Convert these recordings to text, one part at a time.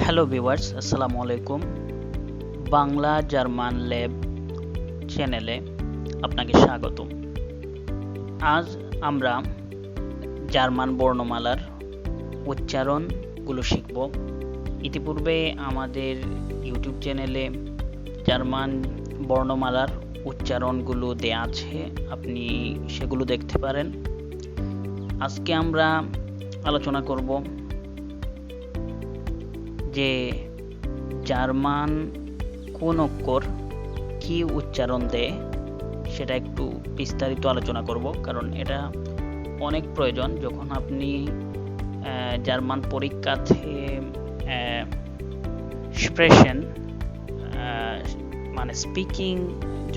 Hello viewers, আসসালামু আলাইকুম। Bangla German lab চ্যানেলে আপনাকে স্বাগতম। আজ আমরা জার্মান বর্ণমালার উচ্চারণগুলো শিখব। ইতিপূর্বে আমাদের ইউটিউব চ্যানেলে জার্মান বর্ণমালার উচ্চারণগুলো দেয়া আছে, আপনি সেগুলো দেখতে পারেন। আজকে আমরা আলোচনা করব যে জার্মান কোন অক্ষর কি উচ্চারণ দেয় সেটা একটু বিস্তারিত আলোচনা করব, কারণ এটা অনেক প্রয়োজন যখন আপনি জার্মান পরীক্ষাতে স্প্রেশন মানে স্পিকিং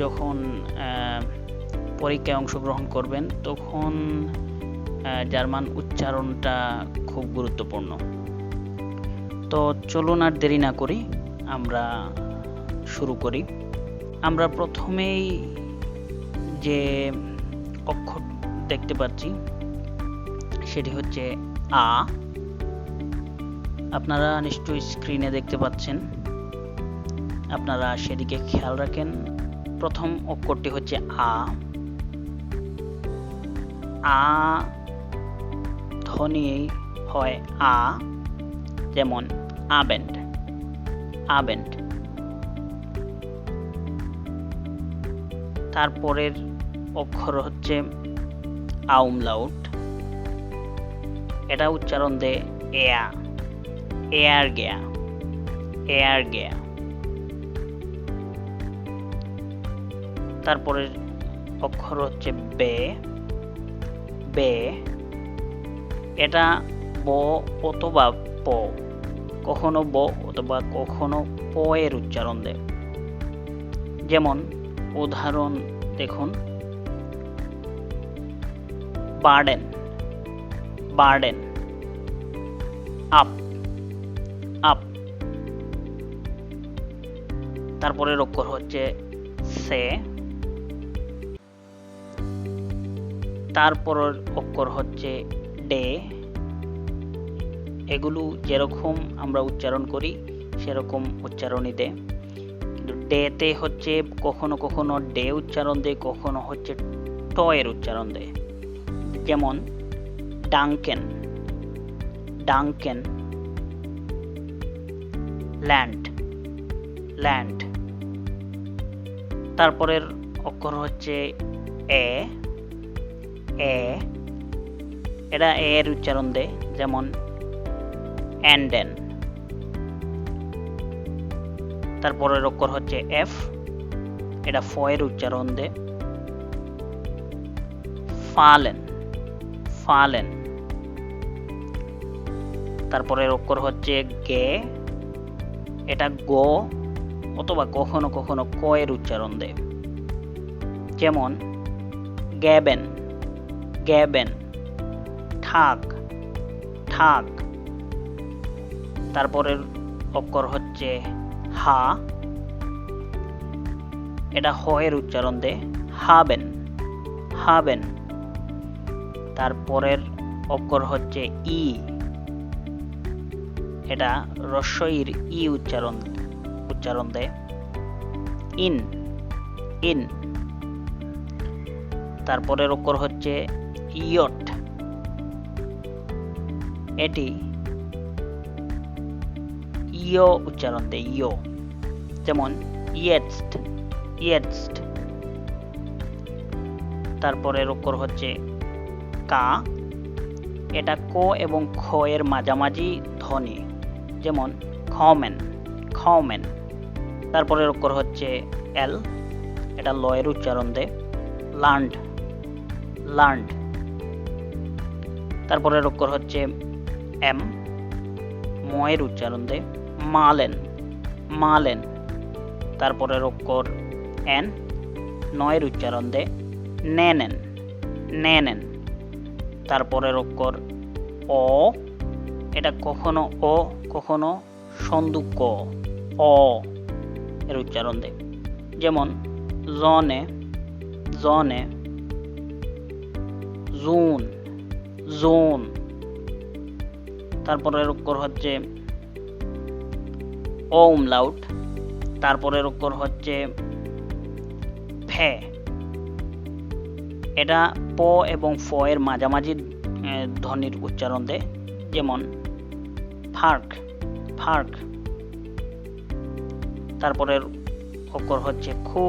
যখন পরীক্ষায় অংশগ্রহণ করবেন, তখন জার্মান উচ্চারণটা খুব গুরুত্বপূর্ণ। তো চলুন আর দেরি না করি, আমরা শুরু করি। আমরা প্রথমেই যে অক্ষর দেখতে পাচ্ছি সেটি হচ্ছে আ। আপনারা নিশ্চয়ই স্ক্রিনে দেখতে পাচ্ছেন, আপনারা সেদিকে খেয়াল রাখেন। প্রথম অক্ষরটি হচ্ছে আ। আ ধ্বনি হয় আ, যেমন আবেন্ড, আবেন্ড। তারপরের অক্ষর হচ্ছে আউমলাউট। এটা উচ্চারণ দেয় এয়া, এয়ার গেয়া, এয়ার গেয়া। তারপরের অক্ষর হচ্ছে বে, বে। এটা ব অথবা প, কখনো ব অথবা কখনো প এর উচ্চারণ দেয়। যেমন উদাহরণ দেখুন, বার্ডেন, বার্ডেন, আপ, আপ। তারপরের অক্ষর হচ্ছে সে। তারপরের অক্ষর হচ্ছে ডে। এগুলো যেরকম আমরা উচ্চারণ করি সেরকম উচ্চারণই দেয়, কিন্তু ডেতে হচ্ছে কখনো কখনো ডে উচ্চারণ দেয়, কখনো হচ্ছে ট এর উচ্চারণ দেয়। যেমন ডাঙ্কেন, ডাঙ্কেন, ল্যান্ড, ল্যান্ড। তারপরের অক্ষর হচ্ছে এ, এ। এটা এর উচ্চারণ দেয়, যেমন অ্যান্ডেন। তারপরের অক্ষর হচ্ছে এফ। এটা ফ এর উচ্চারণ দেয়, ফালেন, ফালেন। তারপরের অক্ষর হচ্ছে গে। এটা গো অথবা কখনো কখনো ক এর উচ্চারণ দেয়, যেমন গ্যাবেন, গ্যাবেন, ঠাক, ঠাক। তারপরের অক্ষর হচ্ছে হা। এটা হ এর উচ্চারণ দেয়, হাবেন, হাবেন। তারপরের অক্ষর হচ্ছে ই। এটা রস্বইর ই উচ্চারণ দেয়, ইন, ইন। তারপরের অক্ষর হচ্ছে ইয়ট। এটি ইয় উচ্চারণ দেয়, ইয়। যেমন ইয়েটস্ট, ইয়েটস্ট। তারপরের অক্ষর হচ্ছে কা। এটা ক এবং খ এর মাঝামাঝি ধ্বনি, যেমন খমেন, খমেন। তারপরের অক্ষর হচ্ছে এল। এটা ল এর উচ্চারণ দেয়, লান্ড, লান্ড। তারপরের অক্ষর হচ্ছে এম, ম এর উচ্চারণ দেয়, মালেন, মালেন। তারপরের অক্ষর এন, নয়ের উচ্চারণ দেয়, নেনেন, নেনেন। তারপরের অক্ষর অ। এটা কখনো অ কখনো সন্দুক অ এর উচ্চারণ দেয়, যেমন জনে, জনে, জুন, জোন। তারপরের অক্ষর হচ্ছে ও umlaut, তারপরের অক্ষর হচ্ছে ফে, এটা প এবং ফ এর মাঝামাঝি ধ্বনির উচ্চারণ দেয়, যেমন ফার্ক, ফার্ক। তারপরের অক্ষর হচ্ছে খু,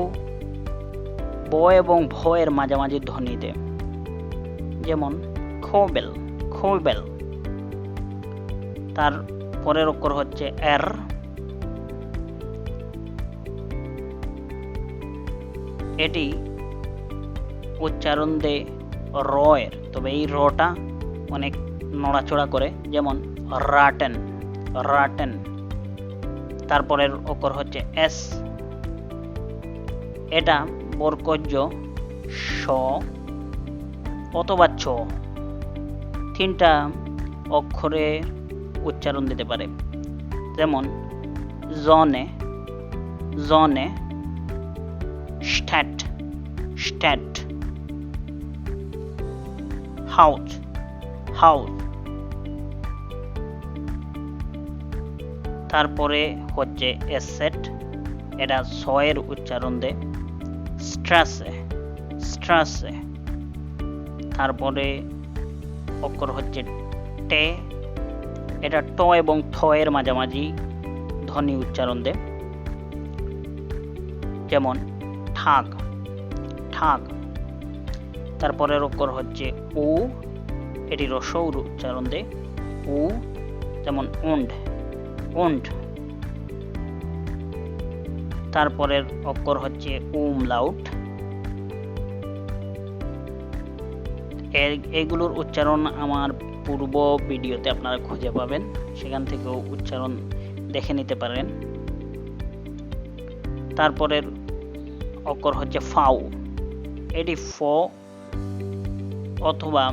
ব এবং ভ এর মাঝামাঝি ধ্বনি দেয়, যেমন খোবেল, খোবেল। তার পরের অক্ষর হচ্ছে এর, এটি উচ্চারণ দেয় র এর, তবে এই রটা অনেক নড়াচড়া করে, যেমন রাটেন, রাটেন। তারপরের অক্ষর হচ্ছে এস, এটা বর্কজ স অথবা ছ, তিনটা অক্ষরে উচ্চারণ দিতে পারে, যেমন জনে, জনে, স্ট্যাট, স্ট্যাট, হাউস, হাউস। তারপরে হচ্ছে এসেট, এটা স এর উচ্চারণ দেয়, স্ট্রাসে, স্ট্রাসে। তারপরে অক্ষর হচ্ছে টে, এটা ট এবং থ এর মাঝামাঝি ধ্বনি উচ্চারণ দেয়, যেমন ঠাক, ঠাক। তারপরের অক্ষর হচ্ছে উ, এটি রসৌর উচ্চারণ দেয়, উ, যেমন উন্ড, উন্ড। তারপরের অক্ষর হচ্ছে umlaut, এগুলোর উচ্চারণ আমার পূর্ব ভিডিওতে আপনারা খুঁজে পাবেন, সেখান থেকেও উচ্চারণ দেখে নিতে পারেন। তারপরের অক্ষর হচ্ছে ফাউ, এটি ফ অথবা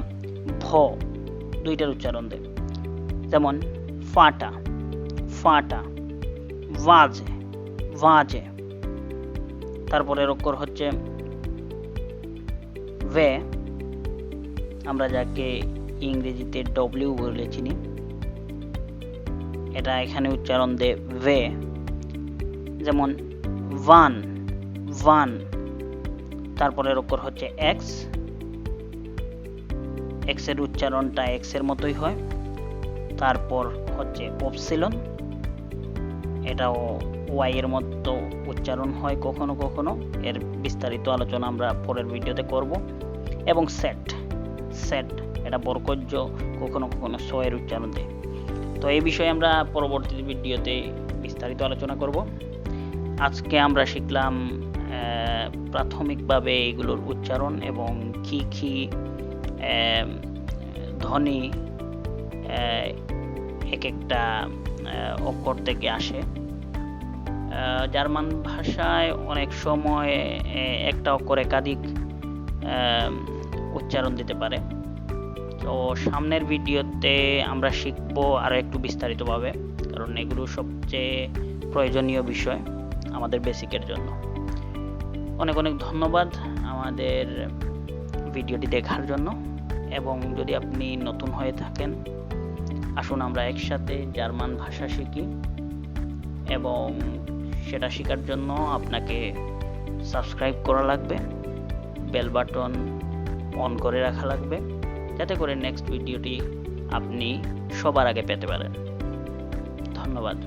ভ দুইটার উচ্চারণ দেয়, যেমন ফাটা, ফাটা, ভাজে, ভাজে। তারপরের অক্ষর হচ্ছে ভে, আমরা যাকে ইংরেজিতে ডব্লিউ বলে চিনি, এটা এখানে উচ্চারণ দেয় ভে, যেমন ভান, ভান। তারপরের অক্ষর হচ্ছে এক্স, এক্স এর উচ্চারণটা এক্স এর মতোই হয়। তারপর হচ্ছে অপসিলন, এটাও ওয়াই এর মতো উচ্চারণ হয় কখনো কখনো, এর বিস্তারিত আলোচনা আমরা পরের ভিডিওতে করব। এবং সেট, সেট, এটা বর্কজ কখনো কখনো স এর উচ্চারণ দেয়। তো এই বিষয়ে আমরা পরবর্তী ভিডিওতে বিস্তারিত আলোচনা করব। আজকে আমরা শিখলাম প্রাথমিকভাবে এগুলোর উচ্চারণ এবং কি কি ধ্বনি এক একটা অক্ষর থেকে আসে। জার্মান ভাষায় অনেক সময় একটা অক্ষর একাধিক উচ্চারণ দিতে পারে। তো সামনের ভিডিওতে আমরা শিখব আরও একটু বিস্তারিতভাবে, কারণ এগুলো সবচেয়ে প্রয়োজনীয় বিষয় আমাদের বেসিকের জন্য। অনেক অনেক ধন্যবাদ আমাদের ভিডিওটি দেখার জন্য, এবং যদি আপনি নতুন হয়ে থাকেন, আসুন আমরা একসাথে জার্মান ভাষা শিখি, এবং সেটা শেখার জন্য আপনাকে সাবস্ক্রাইব করা লাগবে, বেল বাটন অন করে রাখা লাগবে, যাতে করে নেক্সট ভিডিওটি আপনি সবার আগে পেতে পারেন। ধন্যবাদ।